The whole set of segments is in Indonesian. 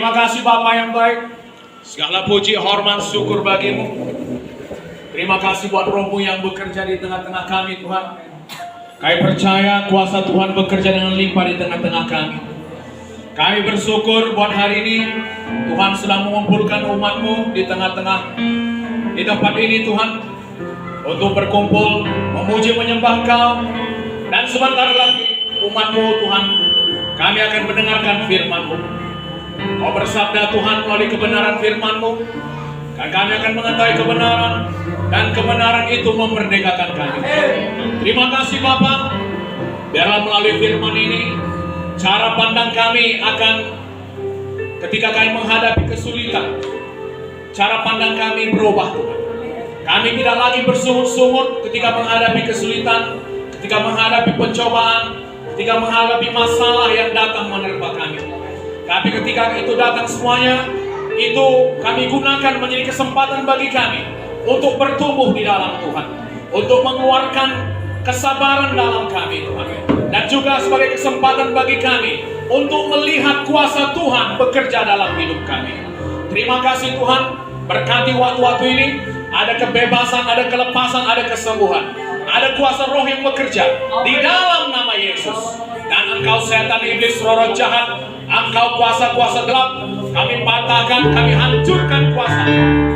Terima kasih Bapa yang baik. Segala puji, hormat, syukur bagimu. Terima kasih buat Roh-Mu yang bekerja di tengah-tengah kami Tuhan. Kami percaya kuasa Tuhan bekerja dengan limpah di tengah-tengah kami. Kami bersyukur buat hari ini Tuhan sedang mengumpulkan umat-Mu di tengah-tengah di tempat ini Tuhan, untuk berkumpul memuji menyembah Kau. Dan sebentar lagi umat-Mu Tuhan, kami akan mendengarkan firman-Mu. Kau bersabda Tuhan melalui kebenaran firman-Mu, dan kami akan mengetahui kebenaran, dan kebenaran itu memerdekakan kami. Terima kasih Bapa. Biarlah melalui firman ini cara pandang kami akan ketika kami menghadapi kesulitan, cara pandang kami berubah Tuhan. Kami tidak lagi bersungut-sungut ketika menghadapi kesulitan, ketika menghadapi pencobaan, ketika menghadapi masalah yang datang menerpa kami. Tapi ketika itu datang semuanya, itu kami gunakan menjadi kesempatan bagi kami untuk bertumbuh di dalam Tuhan, untuk mengeluarkan kesabaran dalam kami Tuhan, dan juga sebagai kesempatan bagi kami untuk melihat kuasa Tuhan bekerja dalam hidup kami. Terima kasih Tuhan, berkati waktu-waktu ini, ada kebebasan, ada kelepasan, ada kesembuhan, ada kuasa Roh yang bekerja di dalam nama Yesus. Dan engkau setan iblis, roh jahat, engkau kuasa-kuasa gelap, kami patahkan, kami hancurkan kuasa.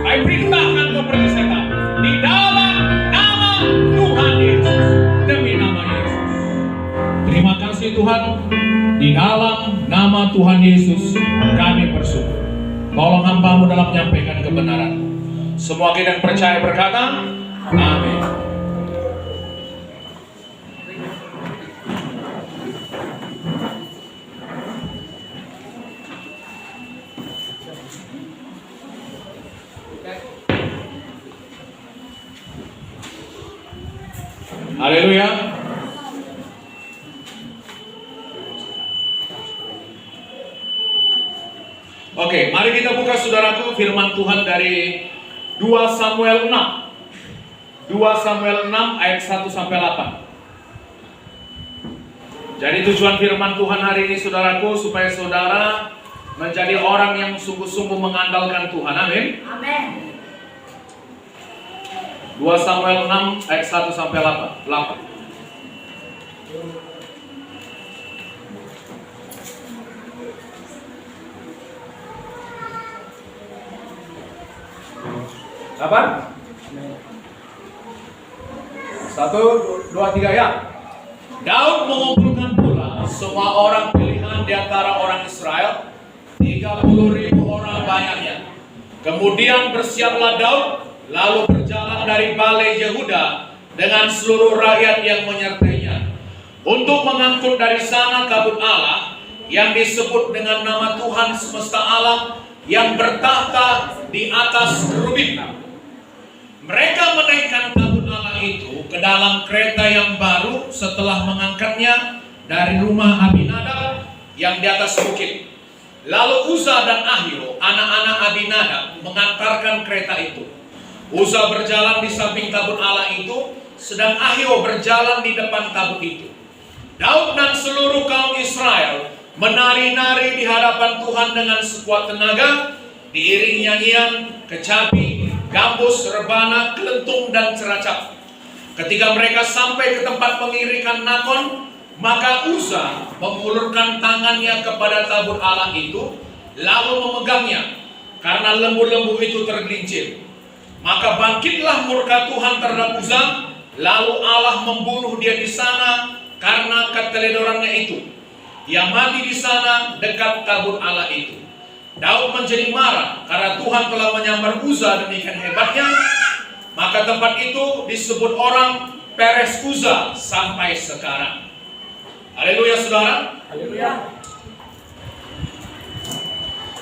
Kami perintahkan kau pergi setan di dalam nama Tuhan Yesus, demi nama Yesus. Terima kasih Tuhan, di dalam nama Tuhan Yesus kami bersyukur. Tolong hamba-Mu dalam menyampaikan kebenaran. Semua kita yang percaya berkata, amin. Haleluya. Oke, mari kita buka saudaraku firman Tuhan dari 2 Samuel 6. 2 Samuel 6 ayat 1 sampai 8. Jadi tujuan firman Tuhan hari ini saudaraku, supaya saudara menjadi orang yang sungguh-sungguh mengandalkan Tuhan. Amin. Amin. 2 Samuel 6 ayat 1 sampai 8. Kapan? 1, 2, 3 ya. Daud mengumpulkan pula semua orang pilihan di antara orang Israel, 30.000 orang banyaknya. Kemudian bersiaplah Daud, lalu berjalan dari balai Yehuda dengan seluruh rakyat yang menyertainya, untuk mengangkut dari sana tabut Allah yang disebut dengan nama Tuhan semesta alam, yang bertahta di atas kerubim. Mereka menaikkan tabut Allah itu ke dalam kereta yang baru setelah mengangkatnya dari rumah Abinadab yang di atas bukit. Lalu Uza dan Ahio, anak-anak Abinadab, mengantarkan kereta itu. Uza berjalan di samping tabut Allah itu, sedang Ahio berjalan di depan tabut itu. Daud dan seluruh kaum Israel menari-nari di hadapan Tuhan dengan sekuat tenaga, diiring nyanyian, kecapi, gambus, rebana, kelentung, dan ceracap. Ketika mereka sampai ke tempat pengirikan Nakon, maka Uza mengulurkan tangannya kepada tabut Allah itu, lalu memegangnya, karena lembu-lembu itu tergelincir. Maka bangkitlah murka Tuhan terhadap Uza, lalu Allah membunuh dia di sana karena keteledorannya itu. Dia mati di sana dekat tabut Allah itu. Daud menjadi marah karena Tuhan telah menyambar Uza demikian hebatnya. Maka tempat itu disebut orang Peres Uza sampai sekarang. Haleluya saudara. Haleluya.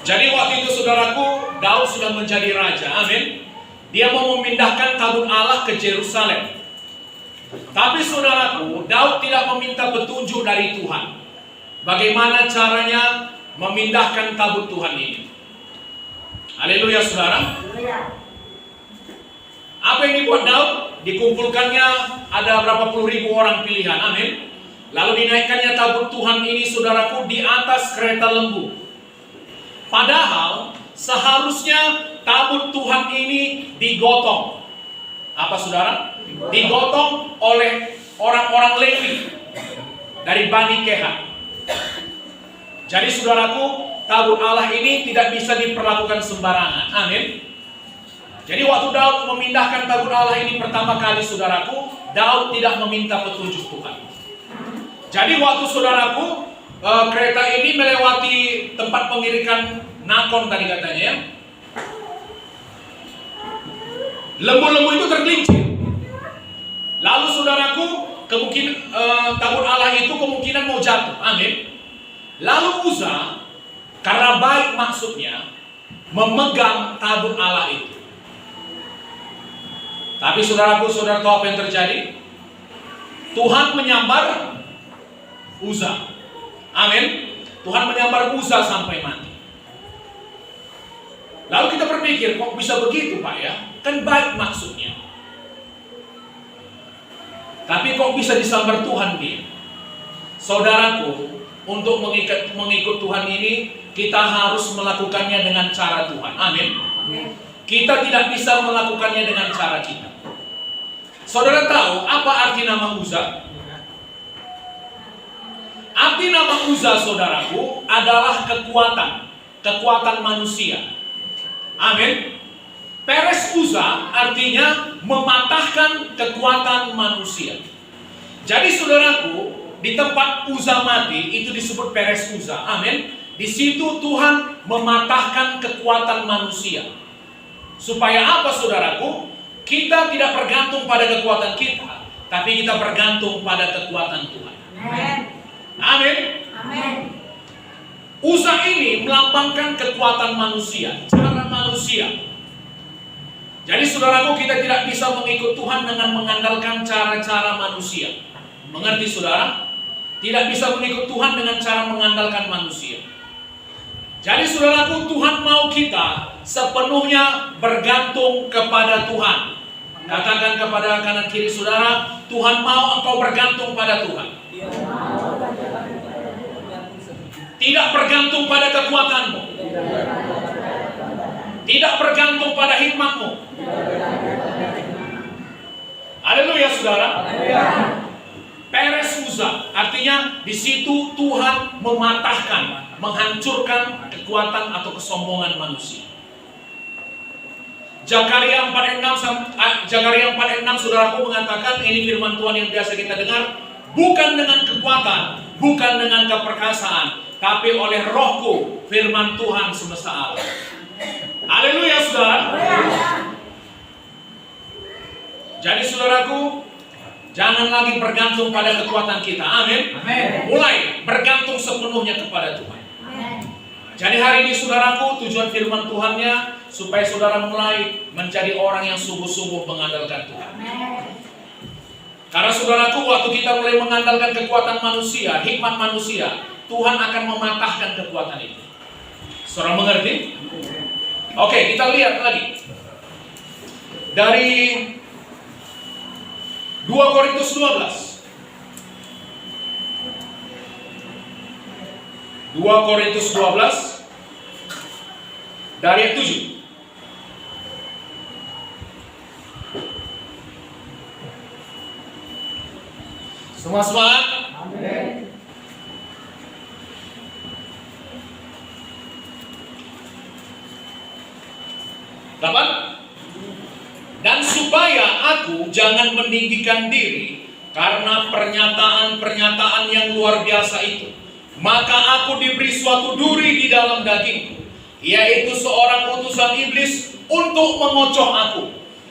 Jadi waktu itu saudaraku, Daud sudah menjadi raja. Amin. Dia mau memindahkan tabut Allah ke Yerusalem. Tapi saudaraku, Daud tidak meminta petunjuk dari Tuhan. Bagaimana caranya memindahkan tabut Tuhan ini? Haleluya saudara. Apa yang dibuat Daud? Dikumpulkannya ada berapa puluh ribu orang pilihan. Amin. Lalu dinaikkannya tabut Tuhan ini saudaraku di atas kereta lembu. Padahal seharusnya tabut Tuhan ini digotong. Apa saudara? Digotong oleh orang-orang Lewi dari Bani Kehat. Jadi saudaraku, tabut Allah ini tidak bisa diperlakukan sembarangan. Amin. Jadi waktu Daud memindahkan tabut Allah ini pertama kali saudaraku, Daud tidak meminta petunjuk Tuhan. Jadi waktu saudaraku, kereta ini melewati tempat pengirikan Nakon tadi katanya ya. Lembu-lembu itu tergelincir. Lalu saudaraku, kemungkinan tabut Allah itu kemungkinan mau jatuh. Amin. Lalu Uza, karena baik maksudnya, memegang tabut Allah itu. Tapi saudaraku, saudara tahu apa yang terjadi? Tuhan menyambar Uza. Amin. Tuhan menyambar Uza sampai mati. Lalu kita berpikir, kok bisa begitu Pak ya? Kan baik maksudnya. Tapi kok bisa disambar Tuhan dia? Saudaraku, untuk mengikut Tuhan ini, kita harus melakukannya dengan cara Tuhan. Amin. Kita tidak bisa melakukannya dengan cara kita. Saudara tahu apa arti nama Uza? Arti nama Uza, saudaraku, adalah kekuatan manusia. Amin. Peres Uza artinya mematahkan kekuatan manusia. Jadi saudaraku, di tempat Uza mati itu disebut Peres Uza. Amin. Di situ Tuhan mematahkan kekuatan manusia. Supaya apa saudaraku? Kita tidak bergantung pada kekuatan kita, tapi kita bergantung pada kekuatan Tuhan. Amin. Amin. Uza ini melambangkan kekuatan manusia, cara manusia. Jadi saudaraku, kita tidak bisa mengikut Tuhan dengan mengandalkan cara-cara manusia. Mengerti saudara? Tidak bisa mengikut Tuhan dengan cara mengandalkan manusia. Jadi saudaraku, Tuhan mau kita sepenuhnya bergantung kepada Tuhan. Katakan kepada kanan kiri saudara, Tuhan mau engkau bergantung pada Tuhan. Tidak bergantung pada kekuatanmu. Tidak bergantung pada hikmatmu. Haleluya saudara. Peres Uza artinya di situ Tuhan mematahkan, menghancurkan kekuatan atau kesombongan manusia. Zakaria 4:6 saudaraku mengatakan, ini firman Tuhan yang biasa kita dengar, bukan dengan kekuatan, bukan dengan keperkasaan, tapi oleh Rohku, firman Tuhan semesta alam. Haleluya saudara. Jadi saudaraku, jangan lagi bergantung pada kekuatan kita. Amin. Mulai bergantung sepenuhnya kepada Tuhan. Jadi hari ini saudaraku, tujuan firman Tuhannya supaya saudara mulai menjadi orang yang sungguh-sungguh mengandalkan Tuhan. Karena saudaraku, waktu kita mulai mengandalkan kekuatan manusia, hikmat manusia, Tuhan akan mematahkan kekuatan itu. Saudara mengerti? Oke, kita lihat lagi. Dari 2 Korintus 12. 2 Korintus 12 dari ayat 7. Semua semangat? Amin. Dapat? Dan supaya aku jangan meninggikan diri karena pernyataan-pernyataan yang luar biasa itu, maka aku diberi suatu duri di dalam dagingku, yaitu seorang utusan iblis untuk mengocoh aku,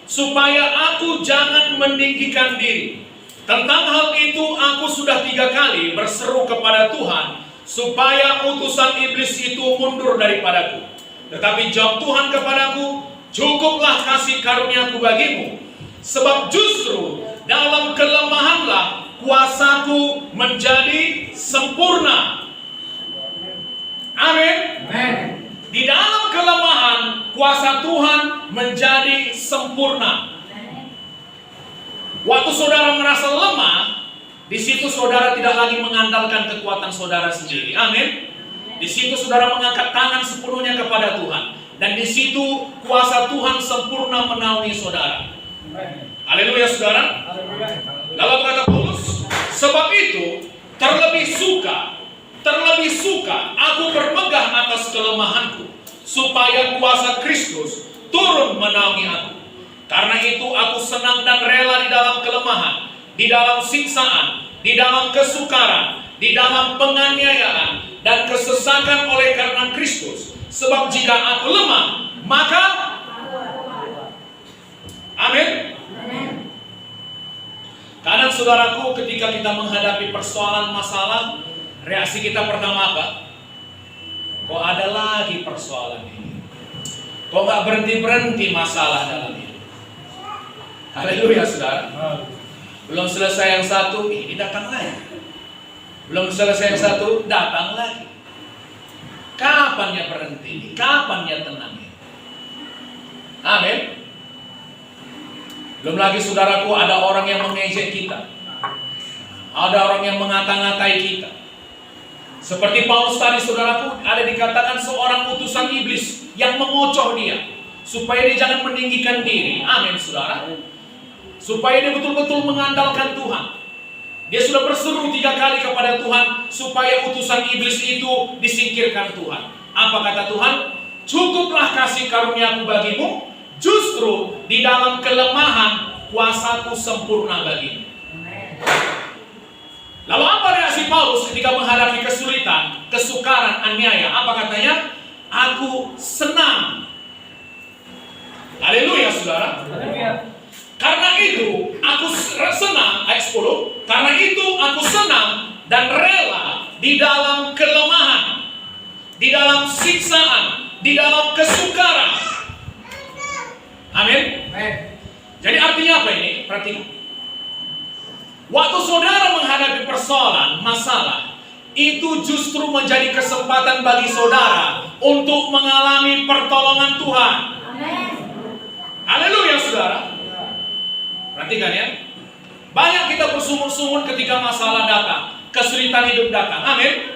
supaya aku jangan meninggikan diri. Tentang hal itu aku sudah 3 kali berseru kepada Tuhan, supaya utusan iblis itu mundur daripadaku. Tetapi jawab Tuhan kepadaku, cukuplah kasih karuniaku bagimu, sebab justru dalam kelemahanlah kuasaku menjadi sempurna. Amin. Di dalam kelemahan kuasa Tuhan menjadi sempurna. Waktu saudara merasa lemah, di situ saudara tidak lagi mengandalkan kekuatan saudara sendiri. Amin. Di situ saudara mengangkat tangan sepenuhnya kepada Tuhan. Dan di situ kuasa Tuhan sempurna menaungi saudara. Haleluya saudara. Lalu kata Paulus, sebab itu terlebih suka aku bermegah atas kelemahanku, supaya kuasa Kristus turun menaungi aku. Karena itu aku senang dan rela di dalam kelemahan, di dalam siksaan, di dalam kesukaran, di dalam penganiayaan dan kesesakan oleh karena Kristus. Sebab jika aku lemah, maka amin. Kadang saudaraku, ketika kita menghadapi persoalan masalah, reaksi kita pertama apa? Kok ada lagi persoalan ini? Kok gak berhenti-berhenti masalah dalam hidup? Haleluya saudara. Belum selesai yang satu, ini datang lagi. Belum selesai yang satu, datang lagi. Kapan ya berhenti? Kapan ya tenang? Amin. Belum lagi saudaraku, ada orang yang mengejek kita. Ada orang yang mengata-ngatai kita. Seperti Paulus tadi saudaraku, ada dikatakan seorang utusan iblis yang mengocoh dia, supaya dia jangan meninggikan diri. Amin saudara. Supaya dia betul-betul mengandalkan Tuhan. Dia sudah berseru 3 kali kepada Tuhan supaya utusan iblis itu disingkirkan Tuhan. Apa kata Tuhan? Cukuplah kasih karuniaku bagimu, justru di dalam kelemahan kuasaku sempurna bagimu. Lalu apa reaksi Paulus ketika menghadapi kesulitan, kesukaran, aniaya? Apa katanya? Aku senang. Haleluya saudara. Karena itu aku senang, ayat 10. Karena itu aku senang dan rela di dalam kelemahan, di dalam siksaan, di dalam kesukaran. Amin. Jadi artinya apa ini? Perhatikan. Waktu saudara menghadapi persoalan, masalah, itu justru menjadi kesempatan bagi saudara untuk mengalami pertolongan Tuhan. Haleluya saudara. Perhatikan ya. Banyak kita bersungut-sungut ketika masalah datang, kesulitan hidup datang. Amin.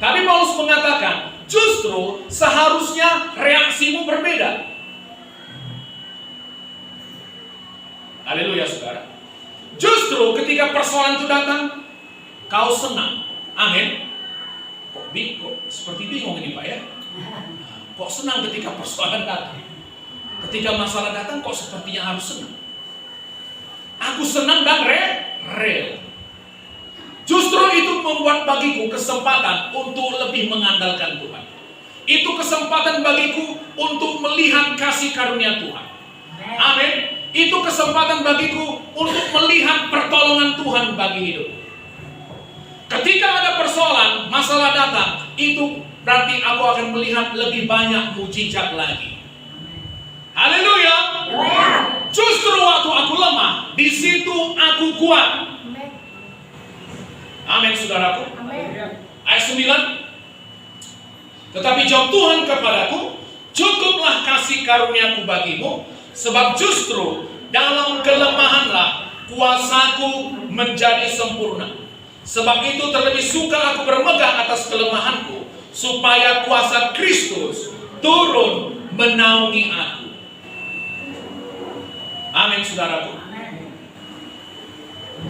Tapi Paulus mengatakan, justru seharusnya reaksimu berbeda. Haleluya saudara. Justru ketika persoalan itu datang, kau senang. Amin. Kok seperti bingung ini Pak ya? Kok senang ketika persoalan datang? Ketika masalah datang kok sepertinya harus senang? Aku senang dan rela. Justru itu membuat bagiku kesempatan untuk lebih mengandalkan Tuhan. Itu kesempatan bagiku untuk melihat kasih karunia Tuhan. Amin. Itu kesempatan bagiku untuk melihat pertolongan Tuhan bagi hidup. Ketika ada persoalan, masalah datang, itu berarti aku akan melihat lebih banyak mujizat lagi. Haleluya. Justru waktu aku lemah, di situ aku kuat. Amin saudaraku. Ayat 9. Tetapi jawab Tuhan kepadaku, cukuplah kasih karuniaku bagimu, sebab justru dalam kelemahanlah kuasaku menjadi sempurna. Sebab itu terlebih suka aku bermegah atas kelemahanku, supaya kuasa Kristus turun menaungi aku. Amin saudaraku.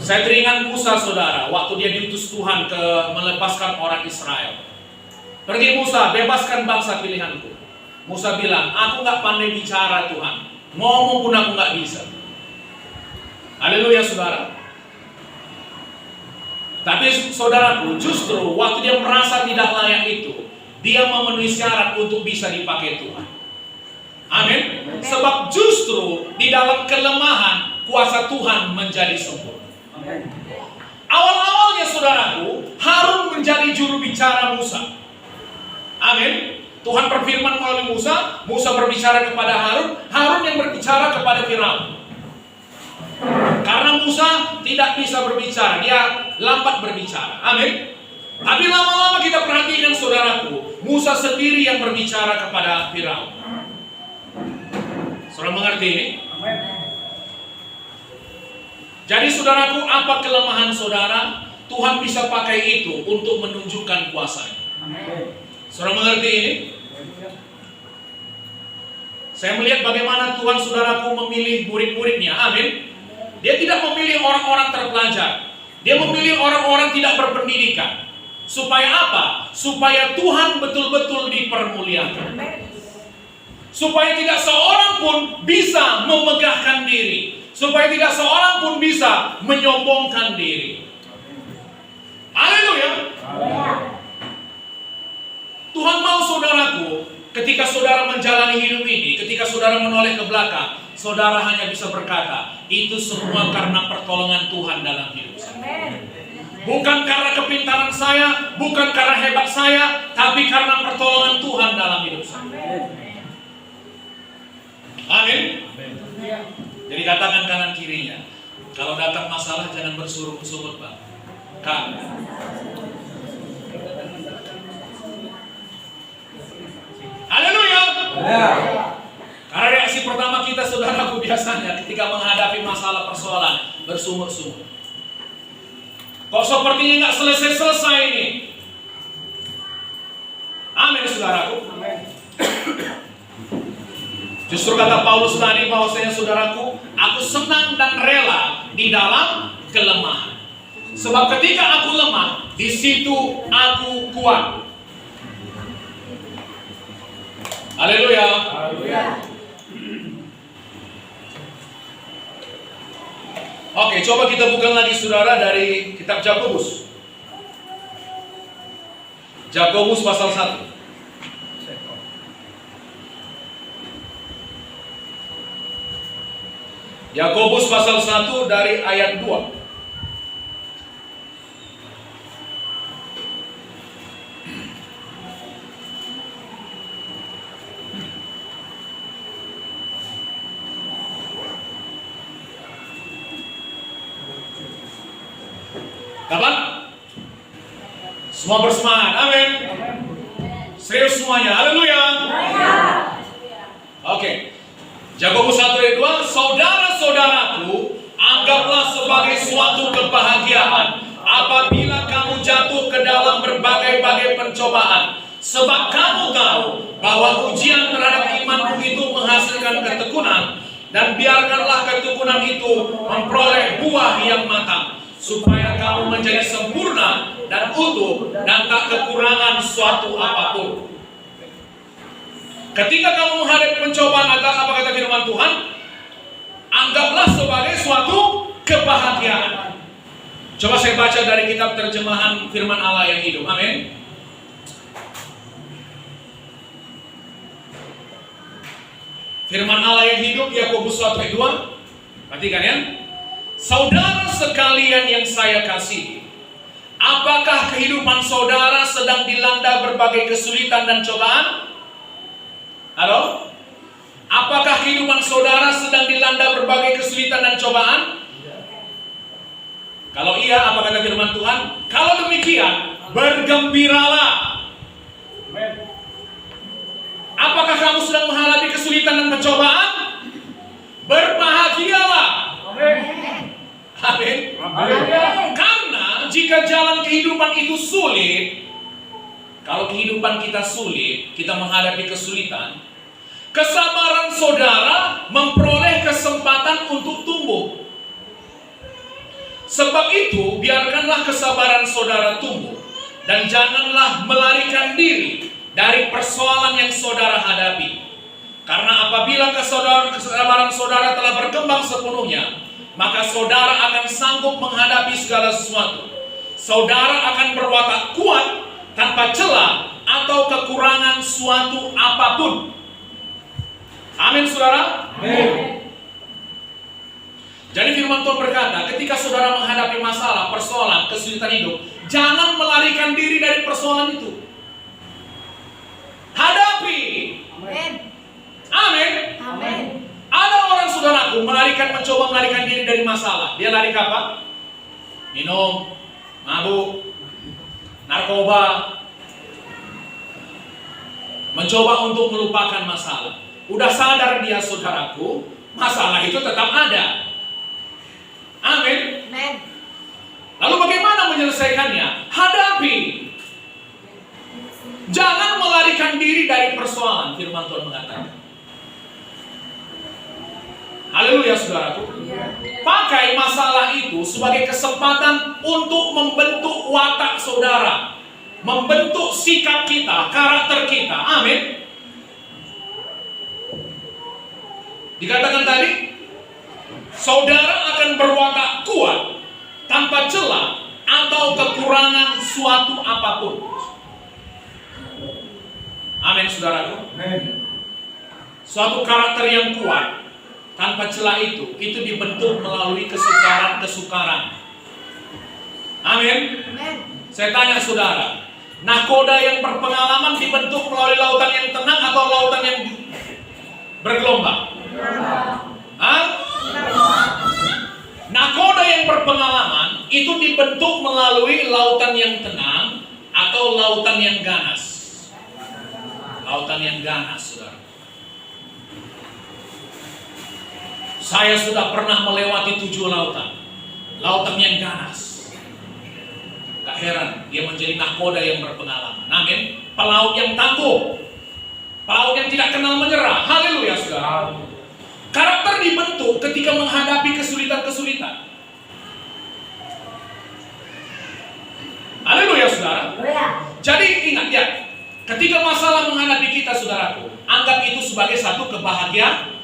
Saya teringat Musa saudara, waktu dia diutus Tuhan ke melepaskan orang Israel. Pergi Musa, bebaskan bangsa pilihanku. Musa bilang, aku gak pandai bicara Tuhan, ngomong pun aku gak bisa. Haleluya saudara. Tapi saudaraku, justru waktu dia merasa tidak layak itu, dia memenuhi syarat untuk bisa dipakai Tuhan. Amin. Sebab justru di dalam kelemahan kuasa Tuhan menjadi sempurna. Awal-awalnya saudaraku, Harun menjadi juru bicara Musa. Amin. Tuhan berfirman melalui Musa, Musa berbicara kepada Harun, Harun yang berbicara kepada Firaun. Karena Musa tidak bisa berbicara, dia lambat berbicara. Amin. Tapi lama-lama kita perhatikan saudaraku, Musa sendiri yang berbicara kepada Firaun. Saudara mengerti ini? Jadi saudaraku, apa kelemahan saudara? Tuhan bisa pakai itu untuk menunjukkan kuasanya. Saudara mengerti ini? Saya melihat bagaimana Tuhan saudaraku memilih murid-muridnya. Amin. Dia tidak memilih orang-orang terpelajar. Dia memilih orang-orang tidak berpendidikan. Supaya apa? Supaya Tuhan betul-betul dipermuliakan. Supaya tidak seorang pun bisa memegahkan diri. Supaya tidak seorang pun bisa menyombongkan diri. Haleluya. Tuhan mau saudaraku, ketika saudara menjalani hidup ini, ketika saudara menoleh ke belakang, saudara hanya bisa berkata, itu semua karena pertolongan Tuhan dalam hidup saya. Bukan karena kepintaran saya, bukan karena hebat saya, tapi karena pertolongan Tuhan dalam hidup saya. Amin. Jadi katakan kanan kirinya, kalau datang masalah jangan bersurut-surut, Pak. Kak. Haleluya. Karena reaksi pertama kita saudaraku biasanya ketika menghadapi masalah persoalan bersungut-sungut. Kok sepertinya nggak selesai-selesai ini? Amin saudaraku. Justru kata Paulus tadi bahwasanya saudaraku, aku senang dan rela di dalam kelemahan. Sebab ketika aku lemah, di situ aku kuat. Haleluya. Oke, coba kita buka lagi saudara dari kitab Yakobus. Yakobus pasal 1. Yakobus pasal 1 dari ayat 2. Kapan? Semua bersemangat, amin. Serius semuanya, haleluya. Oke. Yakobus 1 ayat 2, saudara-saudaraku, anggaplah sebagai suatu kebahagiaan apabila kamu jatuh ke dalam berbagai-bagai pencobaan, sebab kamu tahu bahwa ujian terhadap imanmu itu menghasilkan ketekunan, dan biarkanlah ketekunan itu memperoleh buah yang matang, supaya kamu menjadi sempurna dan utuh dan tak kekurangan suatu apapun. Ketika kamu menghadapi pencobaan, apa kata firman Tuhan? Anggaplah sebagai suatu kebahagiaan. Coba saya baca dari kitab terjemahan firman Allah yang hidup. Amin. Firman Allah yang hidup, Yakobus 1 ayat 2. Perhatikan ya. Saudara sekalian yang saya kasihi, apakah kehidupan saudara sedang dilanda berbagai kesulitan dan cobaan? Halo? Apakah kehidupan saudara sedang dilanda berbagai kesulitan dan cobaan? Kalau iya, apa kata firman Tuhan? Kalau demikian, bergembiralah. Apakah kamu sedang menghadapi kesulitan dan pencobaan? Berbahagialah. Amin. Karena jika jalan kehidupan itu sulit, kalau kehidupan kita sulit, kita menghadapi kesulitan, kesabaran saudara memperoleh kesempatan untuk tumbuh. Sebab itu, biarkanlah kesabaran saudara tumbuh, dan janganlah melarikan diri dari persoalan yang saudara hadapi. Karena apabila kesabaran saudara telah berkembang sepenuhnya, maka saudara akan sanggup menghadapi segala sesuatu. Saudara akan berwatak kuat tanpa celah atau kekurangan suatu apapun. Amin saudara. Amin. Jadi firman Tuhan berkata, ketika saudara menghadapi masalah, persoalan, kesulitan hidup, jangan melarikan diri dari persoalan itu. Hadapi. Amin. Amin. Amin. Ada orang saudaraku mencoba melarikan diri dari masalah. Dia lari ke apa? Minum, mabuk, narkoba, mencoba untuk melupakan masalah. Udah sadar dia saudaraku, masalah itu tetap ada. Amin. Lalu bagaimana menyelesaikannya? Hadapi. Jangan diri dari persoalan, firman Tuhan mengatakan. Haleluya saudaraku. Pakai masalah itu sebagai kesempatan untuk membentuk watak saudara, membentuk sikap kita, karakter kita. Amin. Dikatakan tadi, saudara akan berwatak kuat tanpa celah atau kekurangan suatu apapun. Amin saudaraku. Suatu karakter yang kuat tanpa celah itu dibentuk melalui kesukaran-kesukaran. Amin. Saya tanya saudara, nahkoda yang berpengalaman dibentuk melalui lautan yang tenang atau lautan yang bergelombang? Nahkoda yang berpengalaman itu dibentuk melalui lautan yang tenang atau lautan yang ganas? Lautan yang ganas, saudara. Saya sudah pernah melewati 7 lautan. Lautan yang ganas. Gak heran dia menjadi nahkoda yang berpengalaman. Amin. Pelaut yang tangguh. Pelaut yang tidak kenal menyerah. Haleluya saudara. Karakter dibentuk ketika menghadapi kesulitan-kesulitan. Haleluya saudara. Jadi ingat ya, ketika masalah menghadapi kita saudaraku, anggap itu sebagai satu kebahagiaan.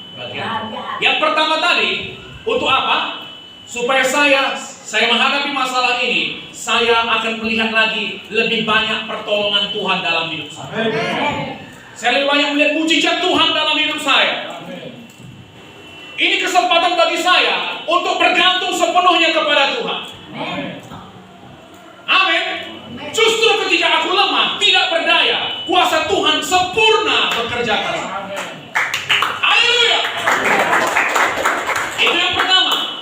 Yang pertama tadi, untuk apa? Supaya saya menghadapi masalah ini, saya akan melihat lagi lebih banyak pertolongan Tuhan dalam hidup saya. Saya lebih banyak melihat mujizat Tuhan dalam hidup saya. Ini kesempatan bagi saya untuk bergantung sepenuhnya kepada Tuhan. Amin. Justru ketika aku lemah, tidak berdaya, kuasa Tuhan sempurna bekerja keras. Haleluya. Itu yang pertama.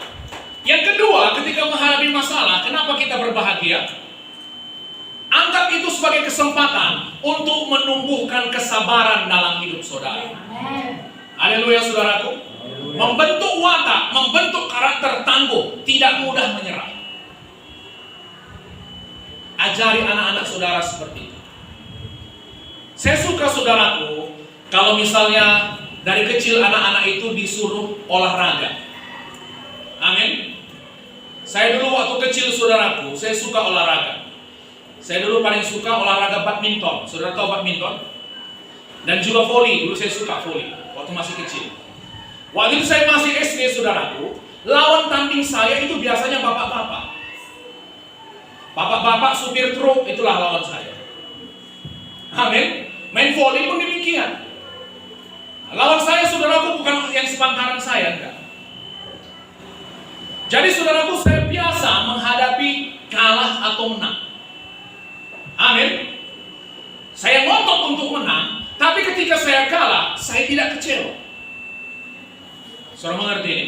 Yang kedua, ketika menghadapi masalah, kenapa kita berbahagia? Anggap itu sebagai kesempatan untuk menumbuhkan kesabaran dalam hidup saudara. Haleluya saudaraku. Membentuk watak, membentuk karakter tangguh, tidak mudah menyerah. Ajari anak-anak saudara seperti itu. Saya suka saudaraku, kalau misalnya dari kecil anak-anak itu disuruh olahraga. Amin. Saya dulu waktu kecil saudaraku, saya suka olahraga. Saya dulu paling suka olahraga badminton. Saudara tahu badminton? Dan juga voli, dulu saya suka voli waktu masih kecil. Waktu itu saya masih SD saudaraku, lawan tanding saya itu biasanya bapak-bapak. Bapak-bapak supir truk, itulah lawan saya. Amin. Main voli pun demikian. Lawan saya saudaraku bukan yang sepantaran saya, enggak. Jadi saudaraku, saya biasa menghadapi kalah atau menang. Amin. Saya ngotot untuk menang, tapi ketika saya kalah, saya tidak kecewa. Saudara mengerti ini?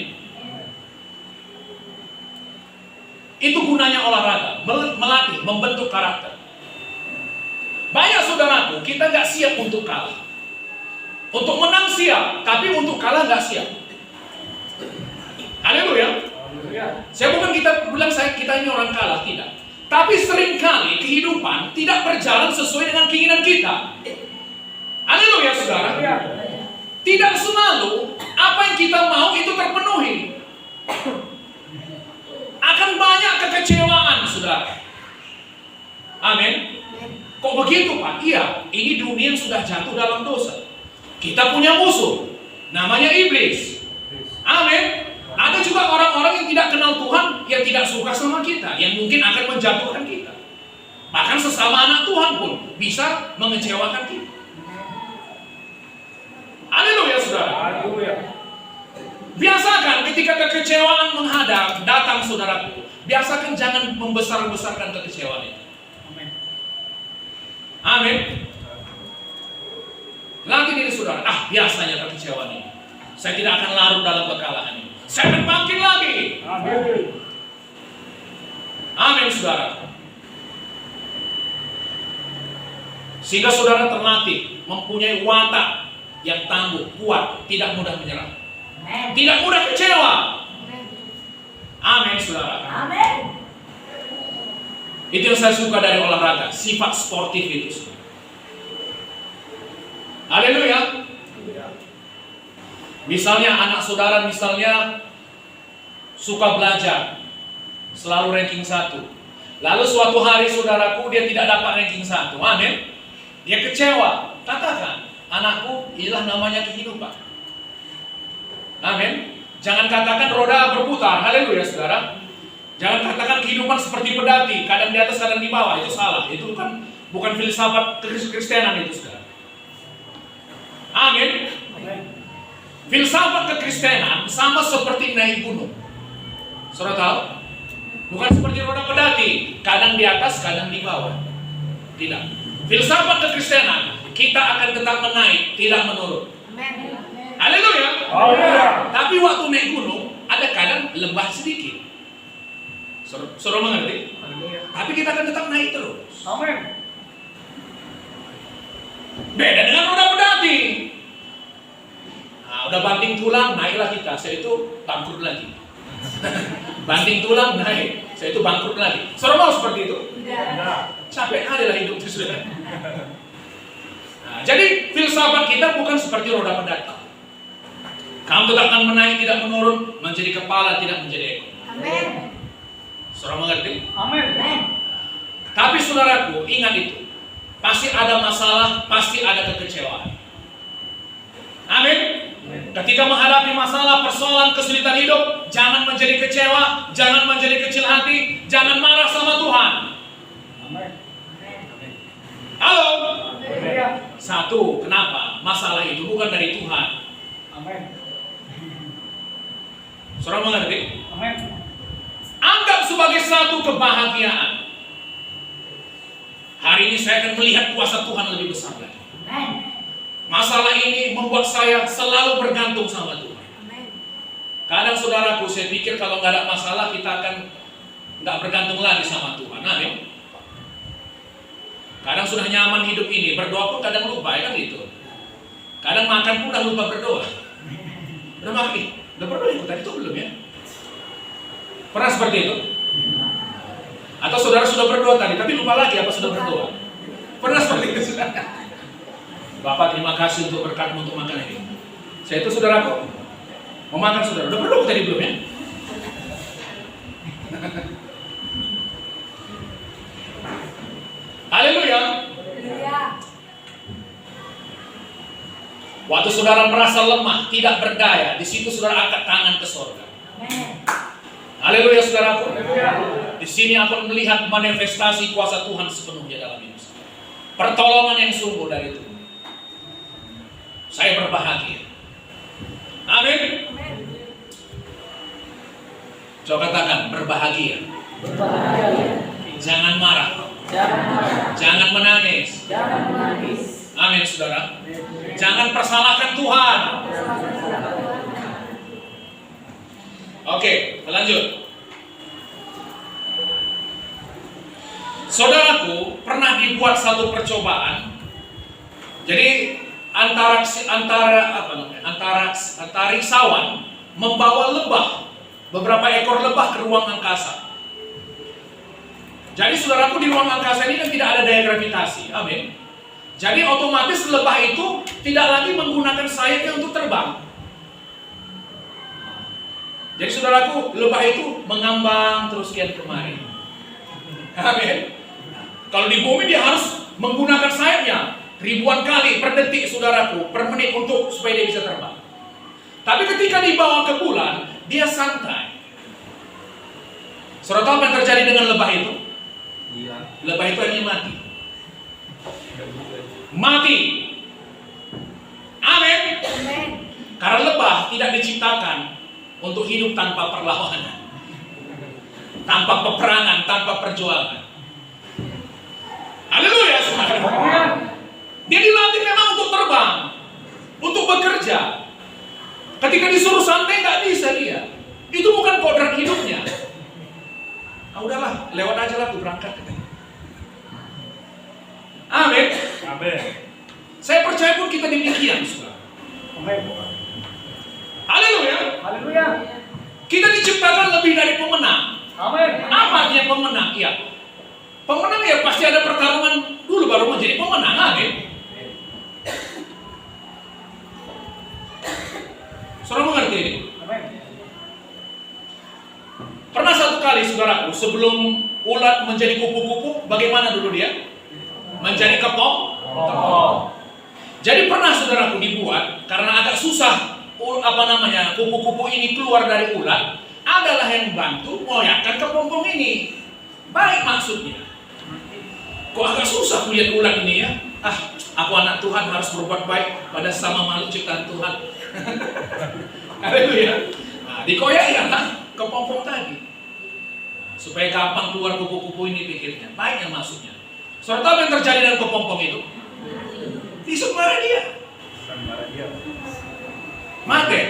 Itu gunanya olahraga, melatih, membentuk karakter. Banyak saudaraku, kita nggak siap untuk kalah. Untuk menang siap, tapi untuk kalah nggak siap. Haleluya. Saya bukan kita bilang kita ini orang kalah, tidak. Tapi seringkali kehidupan tidak berjalan sesuai dengan keinginan kita. Haleluya saudara. Tidak selalu apa yang kita mau itu terpenuhi. Akan banyak kekecewaan saudara. Amin. Kok begitu Pak? Iya, ini dunia sudah jatuh dalam dosa. Kita punya musuh, namanya iblis. Amin. Ada juga orang-orang yang tidak kenal Tuhan, yang tidak suka sama kita, yang mungkin akan menjatuhkan kita. Bahkan sesama anak Tuhan pun bisa mengecewakan kita. Haleluya saudara. Biasakan ketika kekecewaan menghadap datang saudaraku, biasakan jangan membesar-besarkan kekecewaan itu. Amin. Latih diri saudara, biasanya kekecewaan ini, saya tidak akan larut dalam kekalahan ini. Saya akan bangkit lagi. Amin. Amin saudara. Sehingga saudara terlatih mempunyai watak yang tangguh, kuat, tidak mudah menyerah. Amen. Tidak mudah kecewa. Amin saudara. Amin. Itu yang saya suka dari olahraga, sifat sportif itu. Haleluya. Misalnya anak saudara suka belajar, selalu ranking 1. Lalu suatu hari saudaraku dia tidak dapat ranking 1. Amin. Dia kecewa. Katakan, anakku, inilah namanya kehidupan. Amin. Jangan katakan roda berputar. Haleluya saudara. Jangan katakan kehidupan seperti pedati, kadang di atas kadang di bawah. Itu salah. Itu bukan filsafat kekristenan itu saudara. Amin. Filsafat kekristenan sama seperti naik gunung. Saudara tahu? Bukan seperti roda pedati, kadang di atas, kadang di bawah. Tidak. Filsafat kekristenan, kita akan tetap menaik, tidak menurun. Haleluya. Tapi waktu naik gunung, ada kadang lembah sedikit. Saudara mengerti? Tapi kita akan tetap naik terus. Amin. Beda dengan roda pedati. Nah, udah banting tulang, naiklah kita. Saya itu bangkrut lagi. Banting tulang, naik. Saya itu bangkrut lagi. Saudara mau seperti itu? Tidak. Capek adalah hidup itu, saudara. Nah, jadi filsafat kita bukan seperti roda pedati. Kamu tetap akan menaik, tidak menurun, menjadi kepala, tidak menjadi ekor. Amin. Saudara mengerti? Amin. Tapi saudaraku, ingat itu. Pasti ada masalah, pasti ada kekecewaan. Amin. Ketika menghadapi masalah, persoalan, kesulitan hidup, jangan menjadi kecewa, jangan menjadi kecil hati, jangan marah sama Tuhan. Amin. Halo? Amin. Satu, kenapa? Masalah itu bukan dari Tuhan. Amin. Saudara mengerti? Amin. Anggap sebagai satu kebahagiaan. Hari ini saya akan melihat kuasa Tuhan lebih besar lagi. Masalah ini membuat saya selalu bergantung sama Tuhan. Kadang saudaraku, saya pikir kalau nggak ada masalah kita akan nggak bergantung lagi sama Tuhan. Amin. Kadang sudah nyaman hidup ini, berdoa pun kadang lupa, ya kan gitu. Kadang makan pun udah lupa berdoa. Udah makan, udah berdoa itu tadi itu belum ya? Pernah seperti itu? Atau saudara sudah berdoa tadi, tapi lupa lagi apa sudah berdoa? Pernah seperti itu saudara? Bapak terima kasih untuk berkatmu untuk makan ini. Saya itu saudaraku mau makan saudara. Udah berdoa tadi belum ya? Haleluya. Waktu saudara merasa lemah, tidak berdaya, di situ saudara angkat tangan ke surga. Haleluya saudaraku. Di sini akan melihat manifestasi kuasa Tuhan sepenuhnya dalam hidup saya. Pertolongan yang sungguh dari Tuhan. Saya berbahagia. Amin. Coba katakan berbahagia. Jangan marah. Jangan menangis. Amin saudara. Jangan persalahkan Tuhan. Oke, lanjut. Saudaraku, pernah dibuat satu percobaan. Jadi antara riksawan membawa lebah, beberapa ekor lebah ke ruang angkasa. Jadi saudaraku, di ruang angkasa ini kan tidak ada daya gravitasi. Amin. Jadi otomatis lebah itu tidak lagi menggunakan sayapnya untuk terbang. Jadi saudaraku, lebah itu mengambang terus kian kemari. Amin. Kalau di bumi dia harus menggunakan sayapnya ribuan kali per detik saudaraku, per menit supaya dia bisa terbang. Tapi ketika dibawa ke bulan, dia santai. Saudara tahu apa yang terjadi dengan lebah itu? Lebah itu hanya mati. Mati. Amin. Karena lebah tidak diciptakan untuk hidup tanpa perlawanan, tanpa peperangan, tanpa perjuangan. Haleluya, saudara. Dia dilatih memang untuk terbang, untuk bekerja. Ketika disuruh santai nggak bisa dia. Itu bukan kodrat hidupnya. Ah udahlah, lewat aja lah tuh berangkat. Amin. Amin. Saya percaya pun kita demikian, saudara. Amin. Haleluya. Haleluya. Kita diciptakan lebih dari pemenang. Amin. Apa artinya pemenang? Ya, pemenang ya pasti ada pertarungan dulu baru menjadi pemenang. Amin. saudaraku, sebelum ulat menjadi kupu-kupu, bagaimana dulu dia? Menjadi kepong. Jadi pernah saudaraku dibuat, karena agak susah kupu-kupu ini keluar dari ulat, adalah yang bantu moyakkan kepompong ini. Baik maksudnya. Kok agak susah kulihat ulat ini ya? Aku anak Tuhan harus berbuat baik pada sama makhluk ciptaan Tuhan. Haleluya. Nah, dikoyak ya kepompong tadi. Supaya gampang keluar kupu-kupu ini pikirnya. Baik yang maksudnya. Saudara tahu apa yang terjadi dengan kepompong itu? Disembara dia. Mati.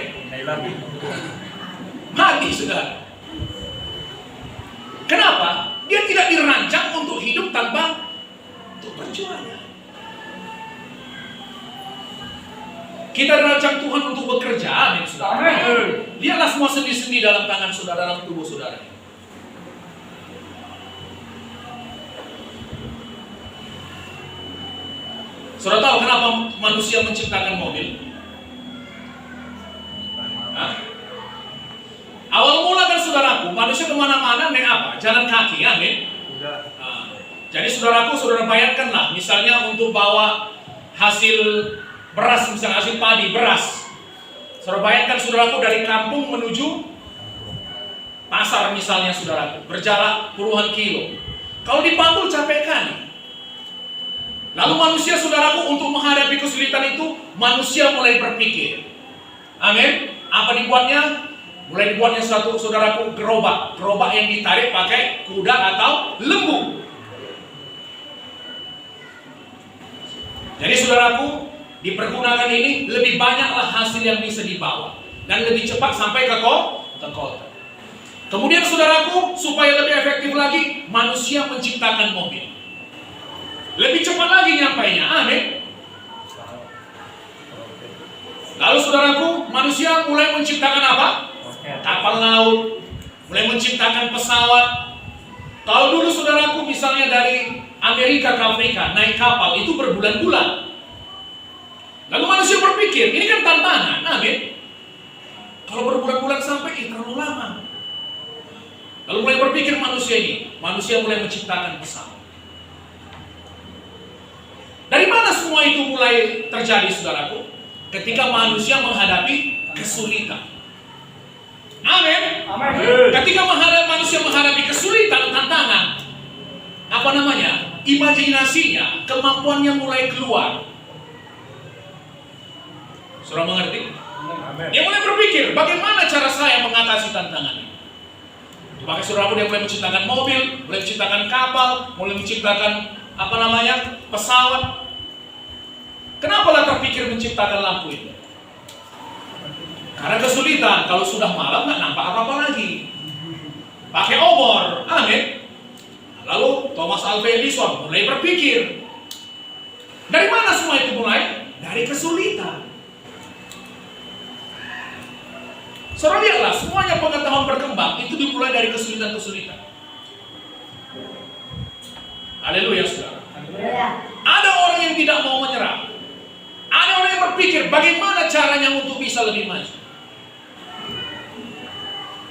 Mati sudah. Kenapa? Dia tidak dirancang untuk hidup tanpa untuk perjuangan. Kita dirancang Tuhan untuk bekerja, amin saudara. Lihatlah semua sendi-sendi dalam tangan saudara, dalam tubuh saudara. Saudara tahu kenapa manusia menciptakan mobil? Awal mula kan saudaraku, manusia kemana-mana naik apa? Jalan kaki, amin. Jadi saudaraku, saudara bayangkanlah, misalnya untuk bawa hasil beras, misalnya hasil padi, beras. Saudara bayangkan saudaraku dari kampung menuju pasar misalnya saudaraku, berjarak puluhan kilo. Kalau dipanggul capek kali. Lalu manusia saudaraku untuk menghadapi kesulitan itu, manusia mulai berpikir. Amin. Apa dibuatnya? Mulai dibuatnya suatu saudaraku gerobak. Gerobak yang ditarik pakai kuda atau lembu. Jadi saudaraku, dipergunakan ini lebih banyaklah hasil yang bisa dibawa. Dan lebih cepat sampai ke kota. Kemudian saudaraku, supaya lebih efektif lagi, manusia menciptakan mobil. Lebih cepat lagi nyampainya, amin. Lalu saudaraku, manusia mulai menciptakan apa? Kapal laut, mulai menciptakan pesawat. Kalau dulu saudaraku misalnya dari Amerika ke Afrika naik kapal itu berbulan-bulan. Lalu manusia berpikir, ini kan tantangan, amin. Kalau berbulan-bulan sampai terlalu lama. Lalu mulai berpikir manusia mulai menciptakan pesawat. Dari mana semua itu mulai terjadi saudaraku? Ketika manusia menghadapi kesulitan. Amin. Ketika manusia menghadapi kesulitan, tantangan, imajinasinya, kemampuannya mulai keluar. Saudara mengerti? Dia mulai berpikir, bagaimana cara saya mengatasi tantangan ini? Maka saudara dia mulai menciptakan mobil, mulai menciptakan kapal, mulai menciptakan pesawat. Kenapa lah terpikir menciptakan lampu itu? Karena kesulitan, kalau sudah malam nggak nampak apa-apa lagi. Pakai obor, amin. Lalu Thomas Alva Edison mulai berpikir. Dari mana semua itu mulai? Dari kesulitan. Saudara lihatlah, semuanya pengetahuan berkembang itu dimulai dari kesulitan-kesulitan. Haleluya saudara. Ada orang yang tidak mau menyerah. Ada orang yang berpikir bagaimana caranya untuk bisa lebih maju.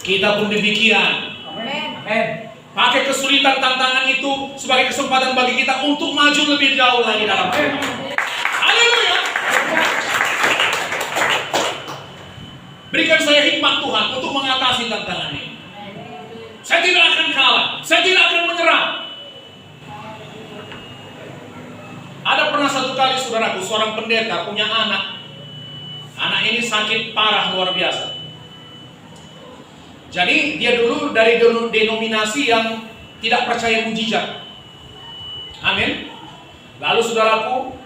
Kita pun demikian. Amin. Pakai kesulitan tantangan itu sebagai kesempatan bagi kita untuk maju lebih jauh lagi dalam Tuhan. Haleluya. Berikan saya hikmat Tuhan untuk mengatasi tantangan ini. Saya tidak akan kalah. Saya tidak akan menyerah. Ada pernah satu kali saudaraku, seorang pendeta punya anak. Anak ini sakit parah luar biasa. Jadi dia dulu dari denominasi yang tidak percaya mujizat. Amin. Lalu saudaraku,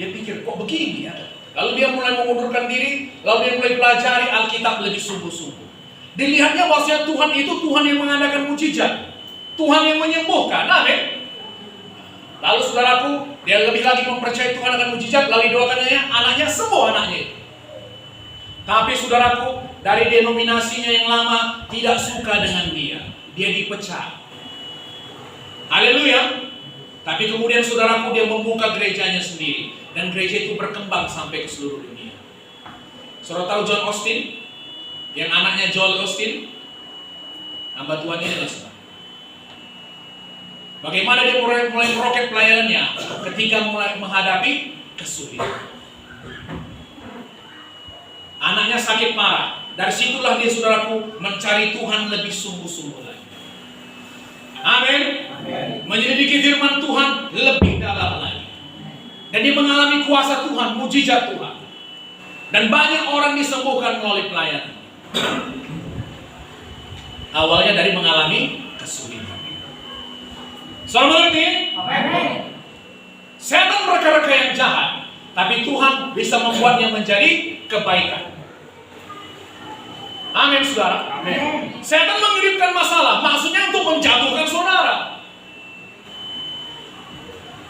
dia pikir kok begini ya. Lalu dia mulai mengundurkan diri, lalu dia mulai pelajari Alkitab lebih sungguh-sungguh. Dilihatnya bahwasanya Tuhan itu Tuhan yang mengadakan mujizat. Tuhan yang menyembuhkan. Amin. Lalu saudaraku, dia lebih lagi mempercayai Tuhan akan mujizat, lalu doakannya anaknya sembuh anaknya. Tapi saudaraku, dari denominasinya yang lama tidak suka dengan dia. Dia dipecat. Haleluya. Tapi kemudian saudaraku, dia membuka gerejanya sendiri. Dan gereja itu berkembang sampai ke seluruh dunia. Saudara tahu John Austin? Yang anaknya Joel Austin? Hamba Tuhan ini adalah saudara. Bagaimana dia mulai meroket pelayanannya ketika mulai menghadapi kesulitan. Anaknya sakit parah. Dari situlah dia, saudaraku, mencari Tuhan lebih sungguh-sungguh lagi. Amin. Menyelidiki firman Tuhan lebih dalam lagi. Dan dia mengalami kuasa Tuhan, mujizat Tuhan. Dan banyak orang disembuhkan melalui pelayanan. Awalnya dari mengalami kesulitan. Saudara mengerti? Amin. Setan mereka-reka yang jahat, tapi Tuhan bisa membuatnya menjadi kebaikan. Amin, saudara. Amin. Setan mengirimkan masalah, maksudnya untuk menjatuhkan saudara.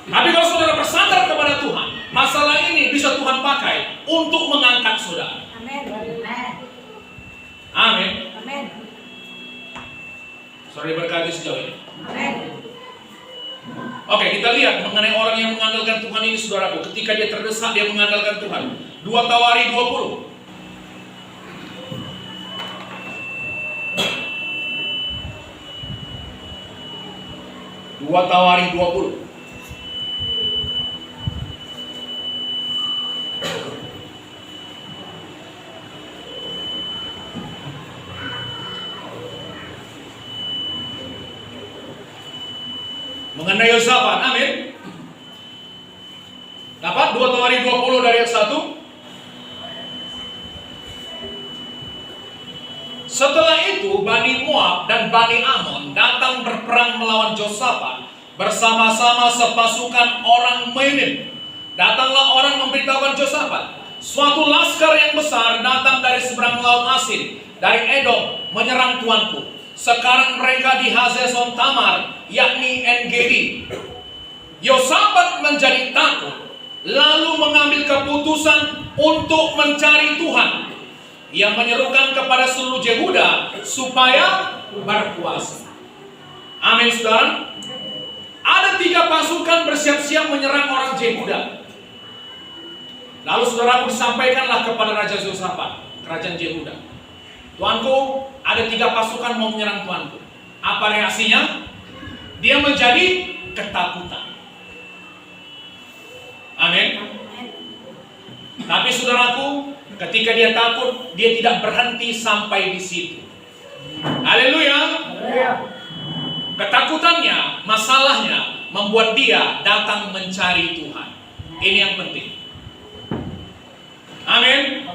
Tapi kalau saudara bersandar kepada Tuhan, masalah ini bisa Tuhan pakai untuk mengangkat saudara. Amin. Amin. Amin. Saudara diberkati sejauh ini. Amin. Oke, kita lihat mengenai orang yang mengandalkan Tuhan ini, saudaraku. Ketika dia terdesak, dia mengandalkan Tuhan. 2 Tawari 20. Dua Tawari 20. Mengenai Yosafat, amin. Dapat 2 Tawari 20 dari ayat 1. Setelah itu Bani Moab dan Bani Amon datang berperang melawan Yosafat bersama-sama sepasukan orang Menim. Datanglah orang memberitahukan Yosafat, suatu laskar yang besar datang dari seberang laut Asin, dari Edom, menyerang tuanku. Sekarang mereka di Hazezon Tamar, yakni En-Gedi. Yosafat menjadi takut, lalu mengambil keputusan untuk mencari Tuhan. Ia menyerukan kepada seluruh Yehuda supaya berpuasa. Amin, saudara. Ada 3 pasukan bersiap-siap menyerang orang Yehuda. Lalu saudaraku, disampaikanlah kepada Raja Yosafat, kerajaan Yehuda, tuanku, ada 3 pasukan mau menyerang tuanku. Apa reaksinya? Dia menjadi ketakutan. Amin. Tapi saudaraku, ketika dia takut, dia tidak berhenti sampai di situ. Haleluya. Ketakutannya, masalahnya membuat dia datang mencari Tuhan. Ini yang penting. Amin.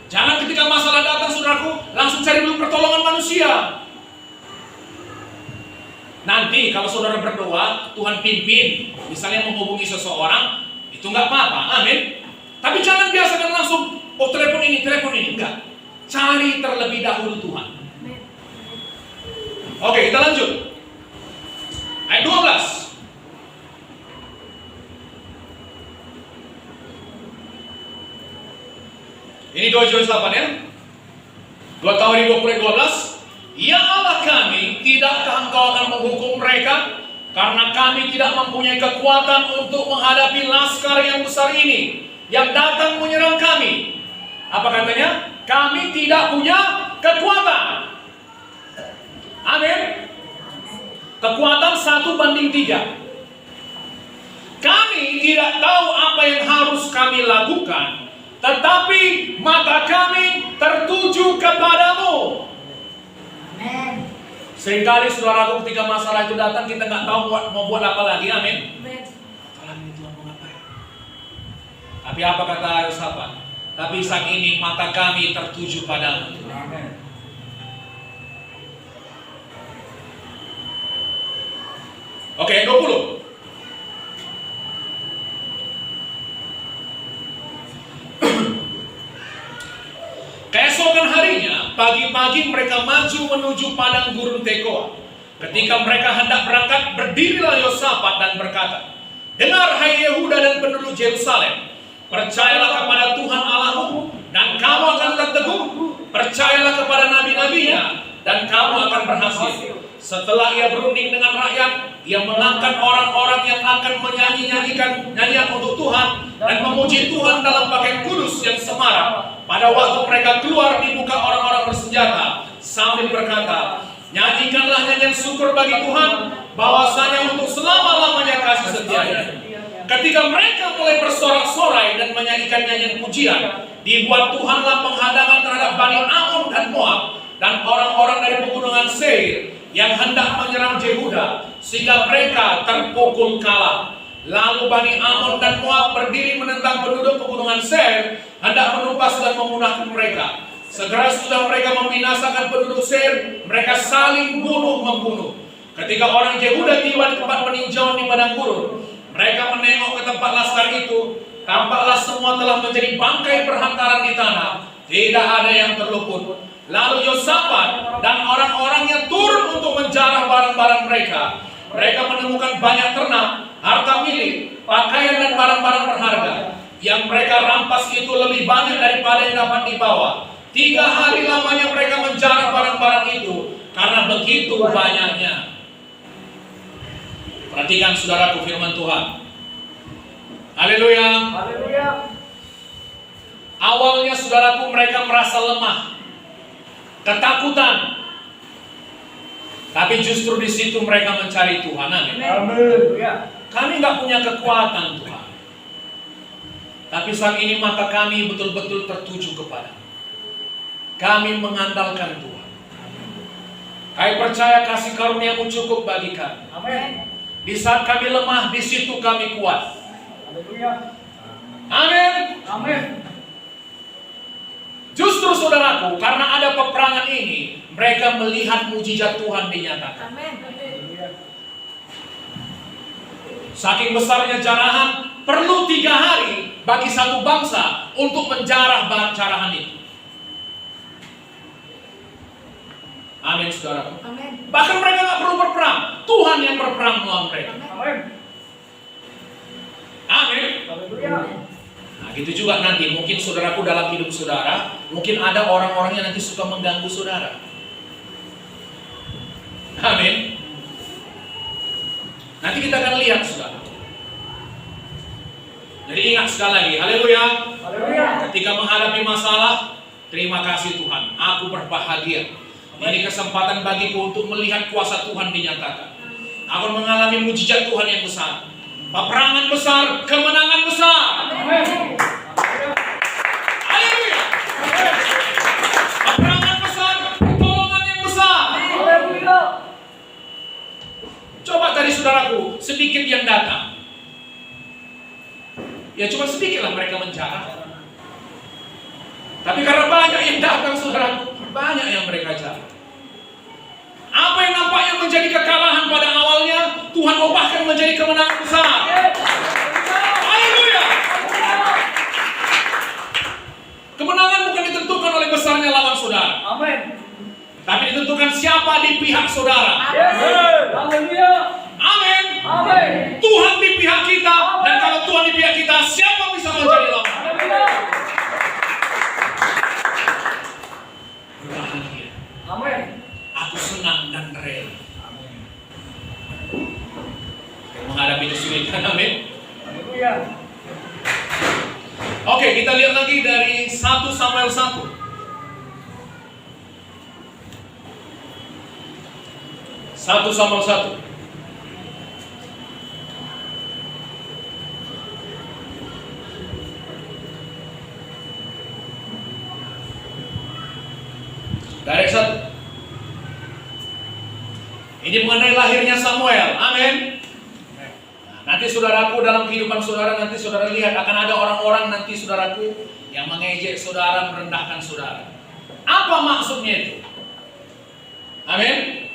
Jangan ketika masalah datang, saudaraku, langsung cari dulu pertolongan manusia. Nanti kalau saudara berdoa, Tuhan pimpin, misalnya menghubungi seseorang, itu nggak apa-apa, amin. Tapi jangan biasakan langsung, oh telepon ini, enggak. Cari terlebih dahulu Tuhan. Oke, kita lanjut. Ayat 12. Ini doa Yosafat ya. 2 Tawari 20:12. Ya Allah kami, tidakkah engkau akan menghukum mereka? Karena kami tidak mempunyai kekuatan untuk menghadapi laskar yang besar ini yang datang menyerang kami. Apa katanya? Kami tidak punya kekuatan. Amin. Kekuatan 1:3. Kami tidak tahu apa yang harus kami lakukan, tetapi mata kami tertuju kepadamu. Amin. Seringkali saudaraku, ketika masalah itu datang, kita nggak tahu mau buat apa lagi. Amin. Amin. Apalagi ini Tuhan mau ngapain? Tapi apa kata Yosafat? Tapi saat ini mata kami tertuju padamu. Amin. Oke, 20. Keesokan harinya, pagi-pagi mereka maju menuju padang gurun Tekoa. Ketika mereka hendak berangkat, berdirilah Yosafat dan berkata, dengar hai Yehuda dan penduduk Yerusalem, percayalah kepada Tuhan Allahmu dan kamu akan terteguh. Percayalah kepada nabi-nabinya dan kamu akan berhasil. Setelah ia berunding dengan rakyat, ia mengangkat orang-orang yang akan menyanyi-nyanyikan nyanyian untuk Tuhan dan memuji Tuhan dalam pakaian kudus yang semarak. Pada waktu mereka keluar di muka orang-orang bersenjata sambil berkata, nyanyikanlah nyanyian syukur bagi Tuhan, bahwasanya untuk selama-lamanya kasih setianya. Ketika mereka mulai bersorak-sorai dan menyanyikan nyanyian pujian, dibuat Tuhanlah penghadangan terhadap Bani Amon dan Moab dan orang-orang dari pegunungan Seir yang hendak menyerang Yehuda, sehingga mereka terpukul kalah. Lalu Bani Amon dan Moab berdiri menentang penduduk pegunungan Seir, hendak menumpas dan memunahkan mereka. Segera sudah mereka membinasakan penduduk Seir, mereka saling bunuh-membunuh. Ketika orang Yehuda tiba di tempat peninjauan di padang gurun, mereka menengok ke tempat laskar itu. Tampaklah semua telah menjadi bangkai berhantaran di tanah, tidak ada yang terluput. Lalu Yosafat dan orang-orangnya turun untuk menjarah barang-barang mereka. Mereka menemukan banyak ternak, harta milik, pakaian dan barang-barang berharga. Yang mereka rampas itu lebih banyak daripada yang dapat dibawa. 3 hari lamanya mereka menjarah barang-barang itu, karena begitu banyaknya. Perhatikan saudaraku firman Tuhan. Haleluya. Haleluya. Awalnya saudaraku mereka merasa lemah, ketakutan. Tapi justru di situ mereka mencari Tuhan. Amin. Haleluya. Kami nggak punya kekuatan Tuhan, tapi saat ini mata kami betul-betul tertuju kepada. Kami mengandalkan Tuhan. Kami percaya kasih karunia-Mu cukup bagi kami. Amin. Di saat kami lemah, di situ kami kuat. Haleluya. Amin. Amin. Justru saudaraku, karena ada peperangan ini, mereka melihat mujizat Tuhan dinyatakan. Amin. Saking besarnya jarahan, perlu 3 hari bagi satu bangsa untuk menjarah jarahan itu. Amin saudaraku. Amin. Bahkan mereka nggak perlu berperang, Tuhan yang berperang melawan mereka. Amin. Amin. Haleluya. Nah gitu juga nanti, mungkin saudaraku dalam hidup saudara, mungkin ada orang-orang yang nanti suka mengganggu saudara. Amin. Nanti kita akan lihat saudara. Jadi ingat sekali lagi, haleluya. Haleluya. Ketika menghadapi masalah, terima kasih Tuhan, aku berbahagia. Ini kesempatan bagiku untuk melihat kuasa Tuhan dinyatakan. Aku mengalami mujizat Tuhan yang besar. Peperangan besar, kemenangan besar. Amin. Haleluya. Peperangan besar, pertolongan yang besar. Haleluya. Coba tadi saudaraku, sedikit yang datang. Ya cuma sedikitlah mereka menjarah. Tapi karena banyak yang datang saudaraku, banyak yang mereka jarah. Apa yang nampaknya menjadi kekalahan pada awalnya, Tuhan ubahkan menjadi kemenangan besar. Haleluya. Kemenangan bukan ditentukan oleh besarnya lawan saudara, Amin. tapi ditentukan siapa di pihak saudara. Haleluya. Amin. Amin. Tuhan di pihak kita, dan kalau Tuhan di pihak kita, siapa bisa menjadi lawan? Haleluya. Berbahagia. Amin. Aku senang dan rela menghadapi kesulitan. Amin. Haleluya. Oke, kita lihat lagi dari 1 Samuel 1. 1 Samuel 1. Dari 1. Ini mengenai lahirnya Samuel. Amin. Nanti saudaraku, dalam kehidupan saudara, nanti saudara lihat akan ada orang-orang nanti saudaraku yang mengejek saudara, merendahkan saudara. Apa maksudnya itu? Amin.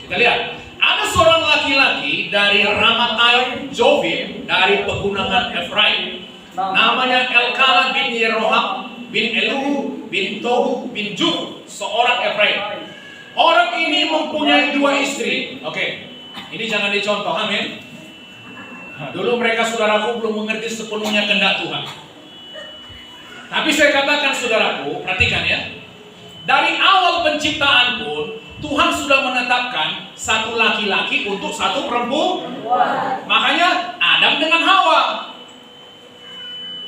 Kita lihat, ada seorang laki-laki dari Ramatayim Jovim, dari pegunungan Efraim, namanya Elkanah bin Yeroham bin Elihu bin Tohu bin Juh, seorang Efraim. Orang ini mempunyai 2 istri. Oke, ini jangan dicontoh. Amin. Dulu mereka saudaraku belum mengerti sepenuhnya kehendak Tuhan. Tapi saya katakan saudaraku, perhatikan ya. Dari awal penciptaan pun Tuhan sudah menetapkan satu laki-laki untuk satu perempuan. Makanya Adam dengan Hawa.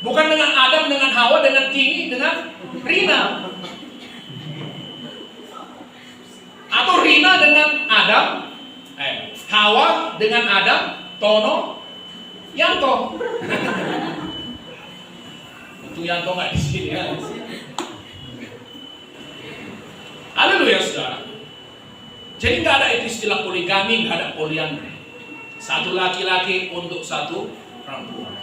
Bukan dengan Adam dengan Hawa, dengan Tini dengan Rina. Atau Rina dengan Adam, Hawa dengan Adam, Tono, Yanto. Untuk Yanto nggak di sini ya. Haleluya saudara. Jadi nggak ada itu istilah poligami, nggak ada poliandri. Satu laki-laki untuk satu perempuan.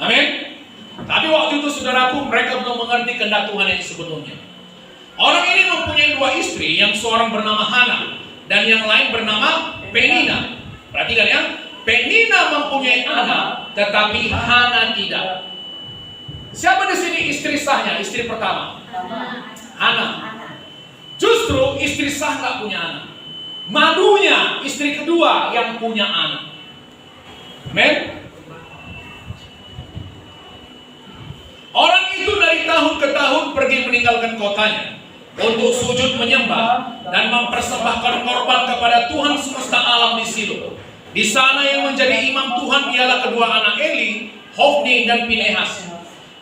Amin. Tapi waktu itu saudaraku, mereka belum mengerti kehendak Tuhan yang sebenarnya. Orang ini mempunyai dua istri, yang seorang bernama Hana dan yang lain bernama Penina. Perhatikan ya, Penina mempunyai anak, tetapi Hana tidak. Siapa di sini istri sahnya? Istri pertama, Hana. Justru istri sah nggak punya anak. Madunya istri kedua yang punya anak. Amin. Orang itu dari tahun ke tahun pergi meninggalkan kotanya untuk sujud menyembah dan mempersembahkan korban kepada Tuhan semesta alam di Silo. Di sana yang menjadi imam Tuhan ialah kedua anak Eli, Hofni dan Pinehas.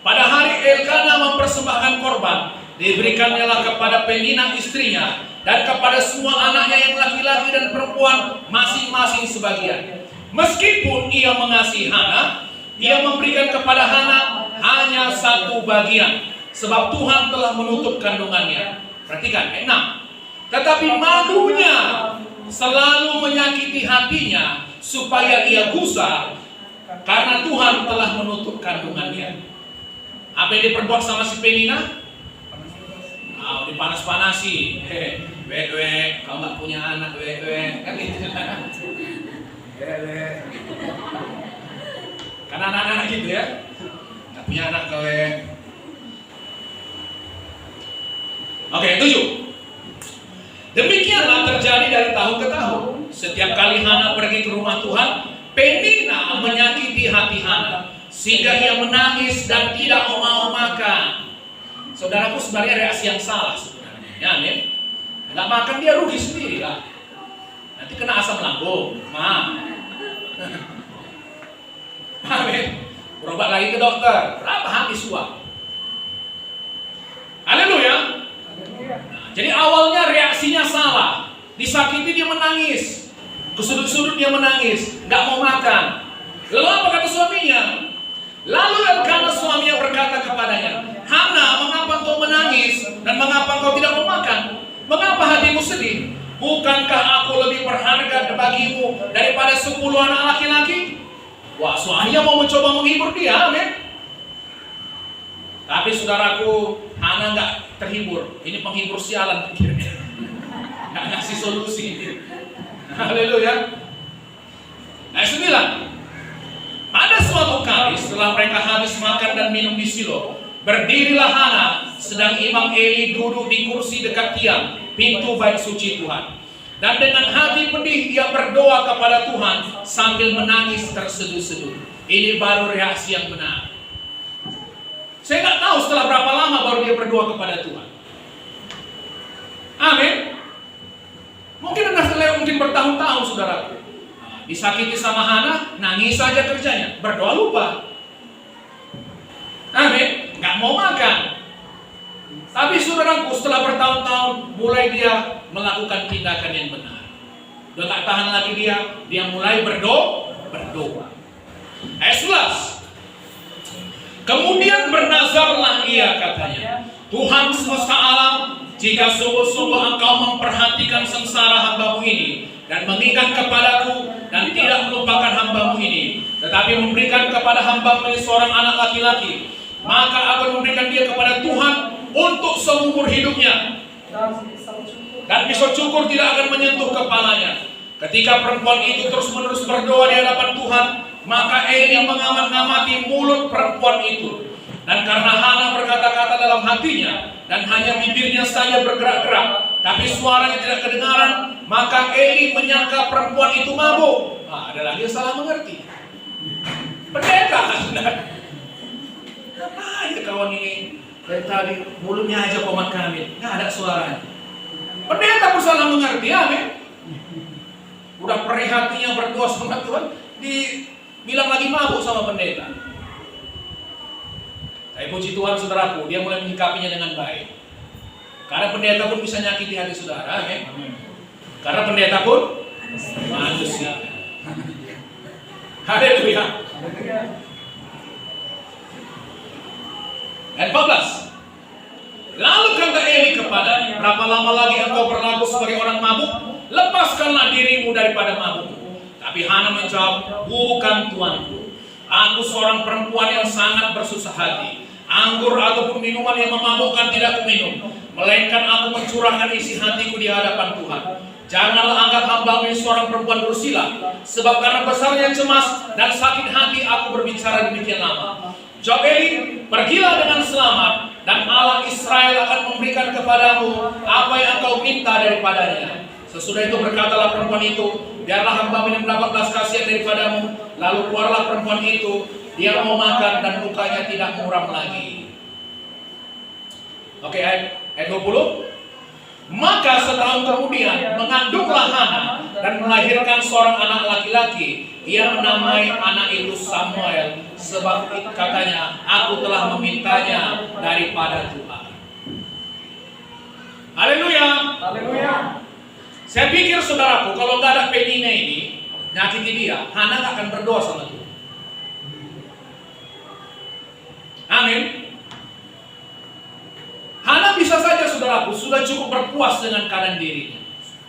Pada hari Elkana mempersembahkan korban, diberikannya kepada Penina istrinya dan kepada semua anaknya yang laki-laki dan perempuan masing-masing sebagian. Meskipun ia mengasihi Hana, ia memberikan kepada Hana hanya satu bagian, sebab Tuhan telah menutup kandungannya. Perhatikan, 6. Tetapi madunya selalu menyakiti hatinya supaya ia gusar, karena Tuhan telah menutup kandungannya. Apa yang diperbuat sama si Penina? Dipanas-panasi. Wewe, kau nggak punya anak, wewe. Kan gitu. Karena anak-anak gitu ya. Nggak punya anak, wewe. Oke, 7. Demikianlah terjadi dari tahun ke tahun. Setiap kali Hana pergi ke rumah Tuhan, Penina menyakiti hati Hana, sehingga ia menangis dan tidak mau makan. Saudaraku, sebenarnya reaksi yang salah sebenarnya. Ya, amin. Nggak makan dia rugi sendiri lah. Nanti kena asam lambung. Amin. Berobat lagi ke dokter. Berapa habis uang? Haleluya. Jadi awalnya reaksinya salah. Disakiti dia menangis. Ke sudut-sudut dia menangis. Nggak mau makan. Lalu apa kata suaminya? Lalu Elkana suaminya berkata kepadanya, Hana, mengapa engkau menangis dan mengapa engkau tidak mau makan? Mengapa hatimu sedih? Bukankah aku lebih berharga bagimu daripada 10 anak laki-laki? Wah, suaminya mau mencoba menghibur dia, amin. Tapi saudaraku, Hana nggak terhibur. Ini penghibur sialan pikirnya. Nggak ngasih solusi. Haleluya. Ayat 9. Pada suatu kali setelah mereka habis makan dan minum di Silo, berdirilah Hana, sedang Imam Eli duduk di kursi dekat tiang pintu bait suci Tuhan. Dan dengan hati pedih ia berdoa kepada Tuhan sambil menangis terseduh-seduh. Ini baru reaksi yang benar. Saya nggak tahu setelah berapa lama baru dia berdoa kepada Tuhan. Amin. Mungkin mungkin bertahun-tahun saudaraku. Disakiti sama Hana, nangis saja kerjanya, berdoa lupa. Amin, nggak mau makan. Tapi saudaraku, setelah bertahun-tahun mulai dia melakukan tindakan yang benar. Udah nggak tahan lagi dia mulai berdoa. Ayat 11. Kemudian bernazarlah ia, katanya, Tuhan semesta alam, jika sungguh-sungguh engkau memperhatikan sengsara hambamu ini dan mengingat kepadaku dan tidak melupakan hambamu ini, tetapi memberikan kepada hambamu ini seorang anak laki-laki, maka akan memberikan dia kepada Tuhan untuk seumur hidupnya, dan pisau cukur tidak akan menyentuh kepalanya. Ketika perempuan itu terus-menerus berdoa di hadapan Tuhan, maka Eli yang mengamati mulut perempuan itu. Dan karena Hana berkata-kata dalam hatinya dan hanya bibirnya saja bergerak-gerak, tapi suaranya tidak kedengaran, maka Eli menyangka perempuan itu mabuk. Ada lagi yang salah mengerti. Pendeta, apa aja kawan ini dari tadi mulutnya aja komat kami, nggak ada suaranya. Pendeta pun salah mengerti, amin. Udah perih hatinya berdoa sama Tuhan, dibilang lagi mabuk sama pendeta. Saya puji Tuhan saudaraku, dia mulai menyikapinya dengan baik. Karena pendeta pun bisa nyakiti hati saudara, amin. Karena pendeta pun Manusia. Haleluya. Ayat 14. Lalu kata Eli kepadanya, berapa lama lagi engkau berlaku sebagai orang mabuk? Lepaskanlah dirimu daripada mabuk. Tapi Hana menjawab, bukan tuanku. Aku seorang perempuan yang sangat bersusah hati. Anggur ataupun minuman yang memabukkan tidak kuminum, melainkan aku mencurahkan isi hatiku di hadapan Tuhan. Janganlah anggap hamba-Mu ini seorang perempuan bersila, sebab karena besarnya cemas dan sakit hati aku berbicara demikian lama. Jawab Eli, pergilah dengan selamat, dan Allah Israel akan memberikan kepadamu apa yang engkau minta daripadanya. Sesudah itu berkatalah perempuan itu, biarlah hamba-Mu ini mendapat belas kasihan daripadamu. Lalu keluarlah perempuan itu, dia mau makan dan lukanya tidak muram lagi. Oke, ayat 20. Maka setahun kemudian mengandunglah Hana dan melahirkan seorang anak laki-laki. Ia menamai anak itu Samuel, sebab katanya, aku telah memintanya daripada Tuhan. Haleluya. Haleluya. Saya pikir saudaraku, kalau nggak ada Penina ini nyakiti dia, Hana nggak akan berdoa sama Tuhan. Amin. Hana bisa saja saudaraku sudah cukup berpuas dengan keadaan dirinya.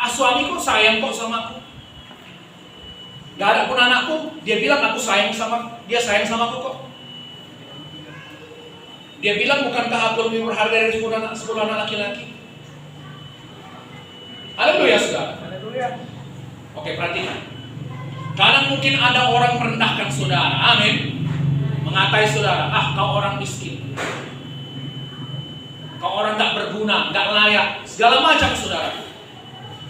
Suamiku sayang kok sama aku. Gak ada pun anakku, dia bilang aku sayang sama, dia sayang sama aku kok. Dia bilang bukankah aku lebih berharga dari 10 anak laki-laki? Haleluya saudara. Haleluya. Oke, perhatikan. Kadang mungkin ada orang merendahkan saudara, amin. Mengatai saudara, kau orang miskin, kau orang tak berguna, tak layak, segala macam saudara.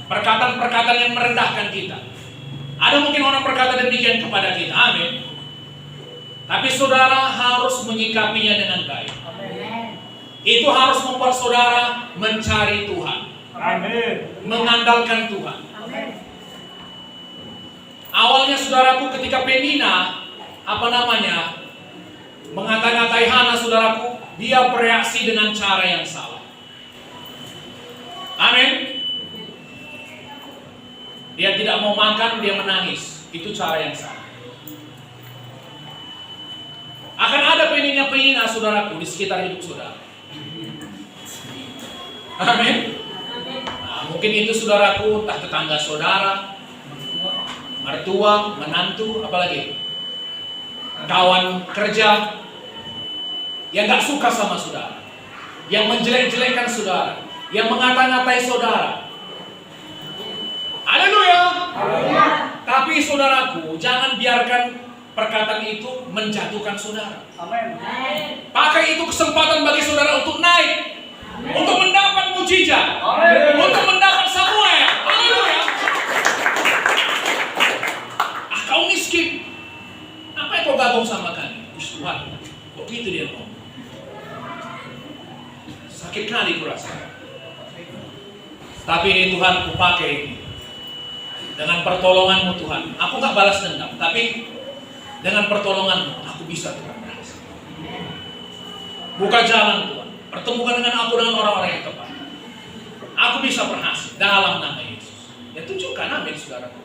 Perkataan-perkataan yang merendahkan kita. Ada mungkin orang berkata demikian kepada kita, amin. Tapi saudara harus menyikapinya dengan baik. Amin. Itu harus membuat saudara mencari Tuhan, Amin. mengandalkan Tuhan. Amin. Awalnya saudaraku ketika Penina mengata-ngatai Hana saudaraku, dia bereaksi dengan cara yang salah. Amin. Dia tidak mau makan, dia menangis. Itu cara yang salah. Akan ada penina saudaraku di sekitar hidup saudara. Amin. Nah, mungkin itu saudaraku, entah tetangga saudara, mertua, menantu, apalagi kawan kerja yang gak suka sama saudara, yang menjelek-jelekkan saudara, yang mengata-ngatai saudara. Haleluya. Haleluya. Tapi saudaraku, jangan biarkan perkataan itu menjatuhkan saudara. Amin. Pakai itu kesempatan bagi saudara untuk naik, untuk mendapat mujizat, Amin. untuk mendapat Samuel. Haleluya. Kau miskin, apa yang kau gabung sama kami? Tuhan, kok gitu dia ngomong? Sakit kali kurasa. Tapi ini Tuhan, ku pakai ini. Dengan pertolongan-Mu Tuhan, aku gak balas dendam, tapi dengan pertolongan-Mu, aku bisa Tuhan berhasil. Buka jalan Tuhan, pertemukan dengan aku dengan orang-orang yang tepat. Aku bisa berhasil dalam nama Yesus. Ya tunjukkan, amin saudaraku.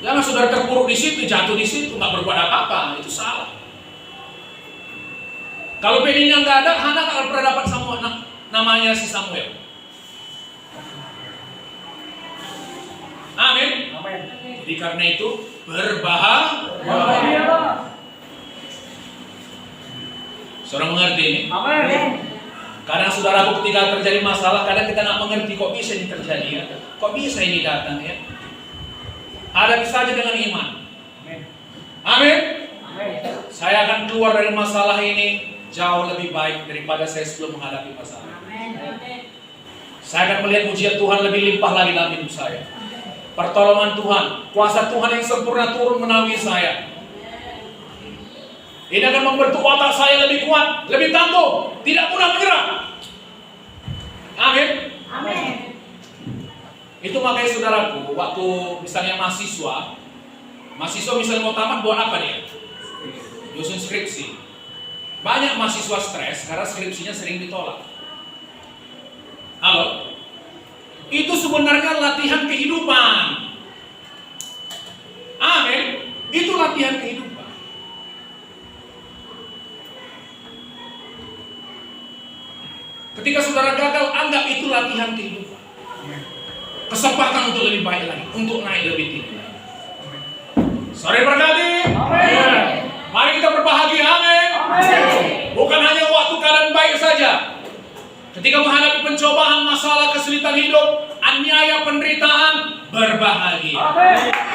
Jangan saudara terpuruk di situ, jatuh di situ, gak berbuat apa-apa, itu salah. Kalau Penina nggak ada, Hana nggak akan pernah dapat namanya si Samuel. Amin. Amin. Jadi karena itu berbahagia. Saudara mengerti ini? Amin. Kadang saudaraku ketika terjadi masalah, kadang kita nggak mengerti kok bisa ini terjadi ya, kok bisa ini datang ya. Hadapi saja dengan iman. Amin. Amin. Amin. Saya akan keluar dari masalah ini jauh lebih baik daripada saya sebelum menghadapi masalah. Saya akan melihat mujizat Tuhan lebih limpah lagi dalam hidup saya. Pertolongan Tuhan, kuasa Tuhan yang sempurna turun menaungi saya. Ini akan membentuk otak saya lebih kuat, lebih tangguh, tidak mudah menyerah. Amin. Amin. Itu makanya saudaraku, waktu misalnya mahasiswa misalnya mau tamat buat apa dia? Nyusun skripsi. Banyak mahasiswa stres karena skripsinya sering ditolak. Halo? Itu sebenarnya latihan kehidupan. Amin. Itu latihan kehidupan. Ketika saudara gagal, anggap itu latihan kehidupan. Kesempatan untuk lebih baik lagi, untuk naik lebih tinggi lagi. Sore berkati. Amin. Mari kita berbahagia. Amin. Bukan hanya waktu keadaan baik saja. Ketika menghadapi pencobaan, masalah, kesulitan hidup, aniaya, penderitaan, berbahagia. Amin.